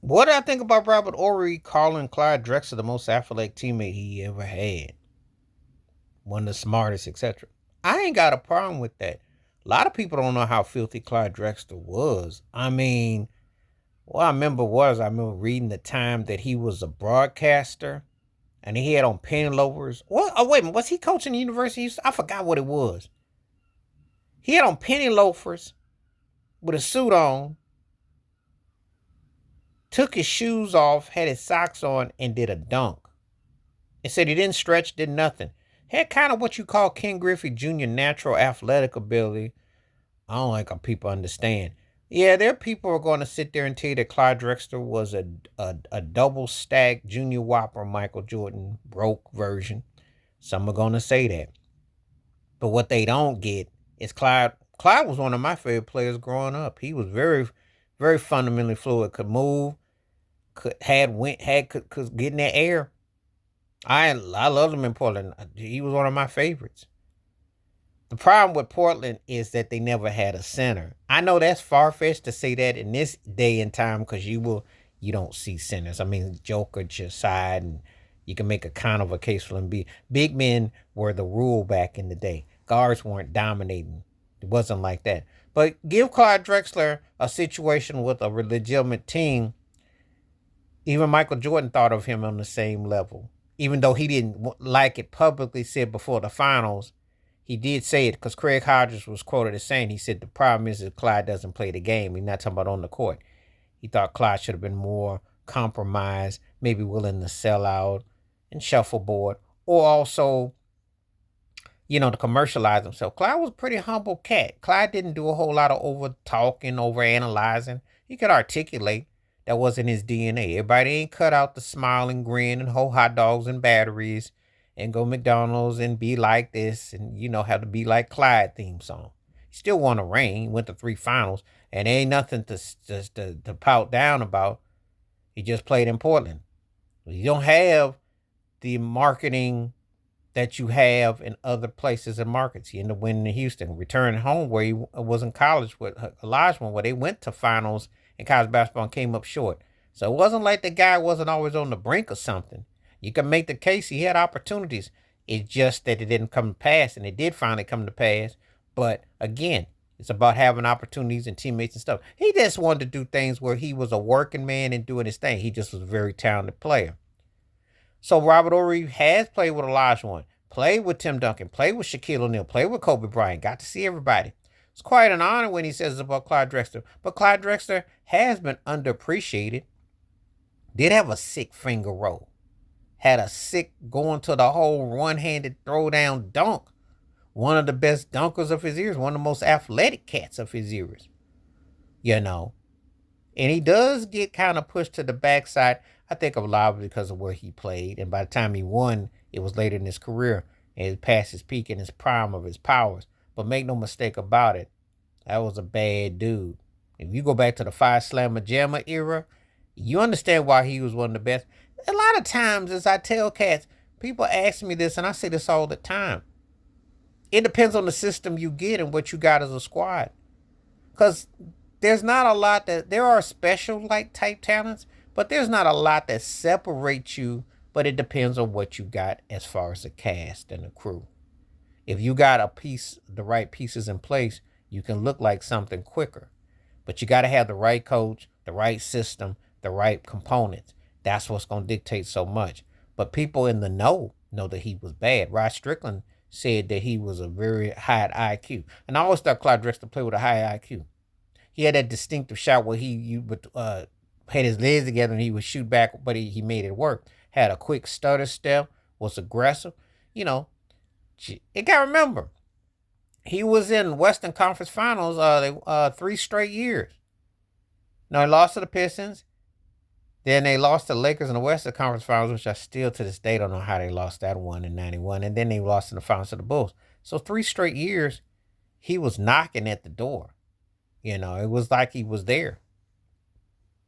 What did I think about Robert Horry calling Clyde Drexler the most athletic teammate he ever had? One of the smartest, etc. I ain't got a problem with that. A lot of people don't know how filthy Clyde Drexler was. I mean, what I remember reading the time that he was a broadcaster and he had on penny loafers. What? Oh, wait a minute. Was he coaching the University? I forgot what it was. He had on penny loafers with a suit on, took his shoes off, had his socks on, and did a dunk. And said he didn't stretch, did nothing. Had kind of what you call Ken Griffey Jr. natural athletic ability. I don't think people understand. Yeah, there are people who are going to sit there and tell you that Clyde Drexler was a double stack Junior Whopper Michael Jordan broke version. Some are going to say that. But what they don't get is Clyde. Clyde was one of my favorite players growing up. He was very, very fundamentally fluid. Could move. Could get in the air. I loved him in Portland. He was one of my favorites. The problem with Portland is that they never had a center. I know that's far fetched to say that in this day and time because you don't see centers. I mean, Joker just side and you can make a kind of a case for them. Big men were the rule back in the day. Guards weren't dominating. It wasn't like that. But give Clyde Drexler a situation with a legitimate team. Even Michael Jordan thought of him on the same level. Even though he didn't like it publicly said before the finals, he did say it because Craig Hodges was quoted as saying, he said, the problem is that Clyde doesn't play the game. He's not talking about on the court. He thought Clyde should have been more compromised, maybe willing to sell out and shuffleboard, or also, to commercialize himself. Clyde was a pretty humble cat. Clyde didn't do a whole lot of over talking, over analyzing. He could articulate. That wasn't his DNA. Everybody ain't cut out the smile and grin and whole hot dogs and batteries and go McDonald's and be like this and have to be like Clyde theme song. He still won a ring. He went to 3 finals and ain't nothing to pout down about. He just played in Portland. You don't have the marketing that you have in other places and markets. He ended up winning in Houston, returning home where he was in college with Olajuwon, where they went to finals in college basketball and came up short. So it wasn't like the guy wasn't always on the brink of something. You can make the case he had opportunities. It's just that it didn't come to pass, and it did finally come to pass. But again, it's about having opportunities and teammates and stuff. He just wanted to do things where he was a working man and doing his thing. He just was a very talented player. So Robert Horry has played with Olajuwon, played with Tim Duncan, played with Shaquille O'Neal, played with Kobe Bryant, got to see everybody. It's quite an honor when he says it's about Clyde Drexler. But Clyde Drexler has been underappreciated. Did have a sick finger roll. Had a sick going to the whole one-handed throwdown dunk. One of the best dunkers of his years. One of the most athletic cats of his years. And he does get kind of pushed to the backside. I think a lot of it because of where he played. And by the time he won, it was later in his career. And it past his peak and his prime of his powers. But make no mistake about it, that was a bad dude. If you go back to the Five Slammer Jammer era, you understand why he was one of the best. A lot of times, as I tell cats, people ask me this, and I say this all the time. It depends on the system you get and what you got as a squad. Because there's not a lot there are special like type talents, but there's not a lot that separates you, but it depends on what you got as far as the cast and the crew. If you got the right pieces in place, you can look like something quicker. But you got to have the right coach, the right system, the right components. That's what's going to dictate so much. But people in the know that he was bad. Rod Strickland said that he was a very high IQ. And I always thought Clyde Drexler played with a high IQ. He had that distinctive shot where he would had his legs together and he would shoot back, but he made it work. Had a quick stutter step, was aggressive. You know, you got to remember, he was in Western Conference Finals 3 straight years. No, he lost to the Pistons. Then they lost to the Lakers in the Western Conference Finals, which I still to this day don't know how they lost that one in '91. And then they lost in the finals to the Bulls. So 3 straight years, he was knocking at the door. It was like he was there.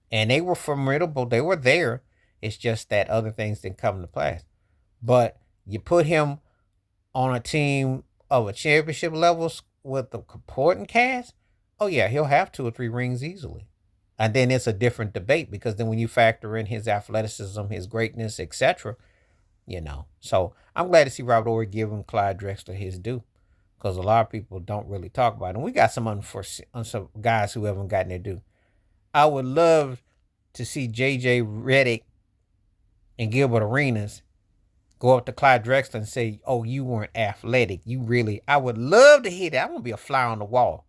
And they were formidable. They were there. It's just that other things didn't come to pass. But you put him on a team of a championship level with the supporting cast, oh yeah, he'll have 2 or 3 rings easily. And then it's a different debate because then when you factor in his athleticism, his greatness, etc., So I'm glad to see Robert Horry giving Clyde Drexler his due because a lot of people don't really talk about it. And we got some guys who haven't gotten their due. I would love to see J.J. Redick and Gilbert Arenas go up to Clyde Drexler and say, "Oh, you weren't athletic. You really." I would love to hear that. I want to be a fly on the wall.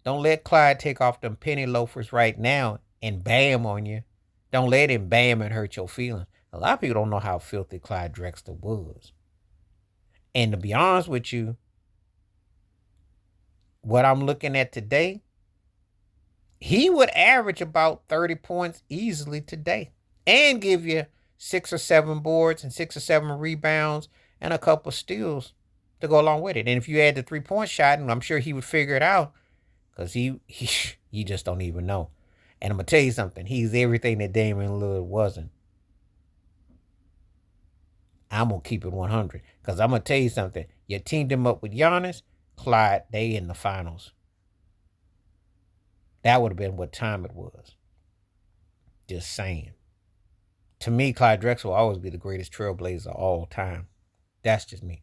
Don't let Clyde take off them penny loafers right now and bam on you. Don't let him bam and hurt your feelings. A lot of people don't know how filthy Clyde Drexler was. And to be honest with you, what I'm looking at today, he would average about 30 points easily today and give you 6 or 7 boards and 6 or 7 rebounds and a couple steals to go along with it. And if you add the 3-point shot, and I'm sure he would figure it out because he you just don't even know. And I'm going to tell you something. He's everything that Damian Lillard wasn't. I'm going to keep it 100 because I'm going to tell you something. You teamed him up with Giannis, Clyde, they in the finals. That would have been what time it was. Just saying. To me, Clyde Drexler will always be the greatest trailblazer of all time. That's just me.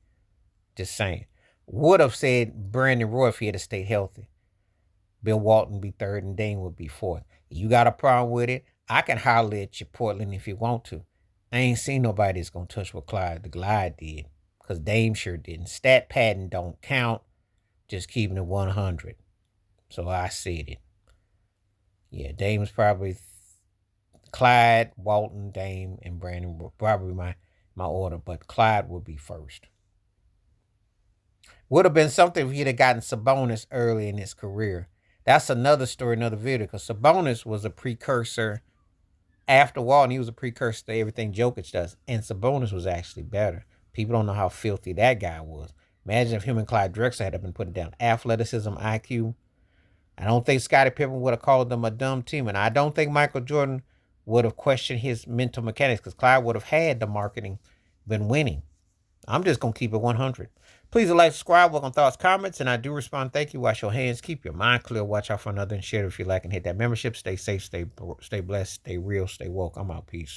Just saying. Would have said Brandon Roy if he had stayed healthy. Bill Walton be third and Dame would be fourth. You got a problem with it? I can holler at you, Portland, if you want to. I ain't seen nobody that's going to touch what Clyde did. Because Dame sure didn't. Stat padding don't count. Just keeping it 100. So I said it. Yeah, Dame's probably Clyde, Walton, Dame, and Brandon were probably my order. But Clyde would be first. Would have been something if he'd have gotten Sabonis early in his career. That's another story, another video, because Sabonis was a precursor after Walton. He was a precursor to everything Jokic does. And Sabonis was actually better. People don't know how filthy that guy was. Imagine if him and Clyde Drexler had been putting down athleticism, IQ. I don't think Scottie Pippen would have called them a dumb team. And I don't think Michael Jordan would have questioned his mental mechanics because Clyde would have had the marketing, been winning. I'm just going to keep it 100. Please like, subscribe, welcome thoughts, comments, and I do respond. Thank you. Wash your hands. Keep your mind clear. Watch out for another and share it if you like and hit that membership. Stay safe, stay blessed, stay real, stay woke. I'm out. Peace.